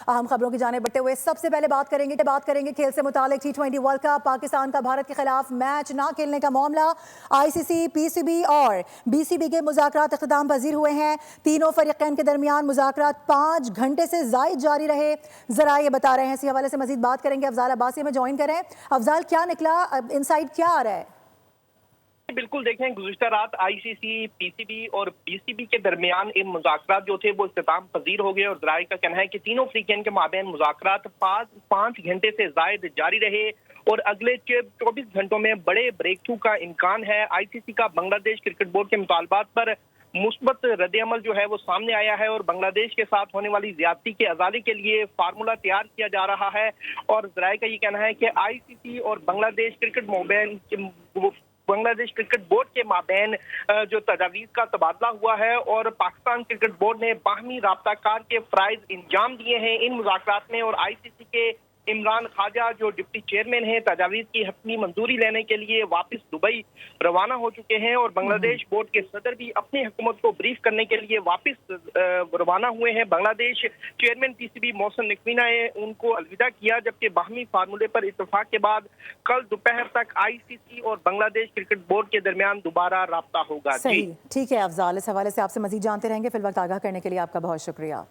अहम खबरों की जाने बढ़ते हुए सबसे पहले बात करेंगे खेल से मुतालिक T20 वर्ल्ड कप, पाकिस्तान का भारत के खिलाफ मैच ना खेलने का मामला। आईसीसी, पीसीबी और बीसीबी के मुज़ाकरात इख्तिताम पजीर हुए हैं। तीनों फरीकैन के दरमियान मुज़ाकरात 5 घंटे से ज़ायद जारी रहे, जरा ये बता रहे हैं। इसी हवाले से मजीद बात करेंगे, अफजाल अब्बासी में ज्वाइन करें। अफजाल, क्या निकला, इनसाइड क्या आ रहा है? बिल्कुल देखें, गुज़िश्ता रात आईसीसी, पीसीबी और बीसीबी के दरमियान इन मुज़ाकरात जो थे वो इख्तिताम पजीर हो गए और ज़राए का कहना है कि तीनों फ्रीकैन के माबैन मुज़ाकरात 5 घंटे से ज़ायद जारी रहे और अगले 24 घंटों में बड़े ब्रेक थ्रू का इम्कान है। आईसीसी का बांग्लादेश क्रिकेट बोर्ड के मुतालबात पर मुस्बत रद्द-ए-अमल जो है वो सामने आया है और बांग्लादेश के साथ होने वाली ज्यादती के अजाले के लिए फार्मूला तैयार किया जा रहा है। और ज़राए का ये कहना है कि आईसीसी और बांग्लादेश क्रिकेट बोर्ड के माबैन जो तजावीज़ का तबादला हुआ है और पाकिस्तान क्रिकेट बोर्ड ने बाहमी राब्ताकार के फ़राइज़ इंजाम दिए हैं इन मुज़ाकरात में। और आईसीसी के इमरान ख्वाजा जो डिप्टी चेयरमैन हैं, तजावीज़ की हतमी मंजूरी लेने के लिए वापस दुबई रवाना हो चुके हैं और बांग्लादेश बोर्ड के सदर भी अपनी हुकूमत को ब्रीफ करने के लिए वापस रवाना हुए हैं। बांग्लादेश चेयरमैन पीसीबी मोहसिन नकवी ने उनको अलविदा किया, जबकि बाहमी फार्मूले पर इत्तेफाक के बाद कल दोपहर तक आईसीसी और बांग्लादेश क्रिकेट बोर्ड के दरमियान दोबारा राब्ता होगा। सही, ठीक है अफजाल, इस हवाले से आपसे मजीद जानते रहेंगे। फिलहाल आगाह करने के लिए आपका बहुत शुक्रिया।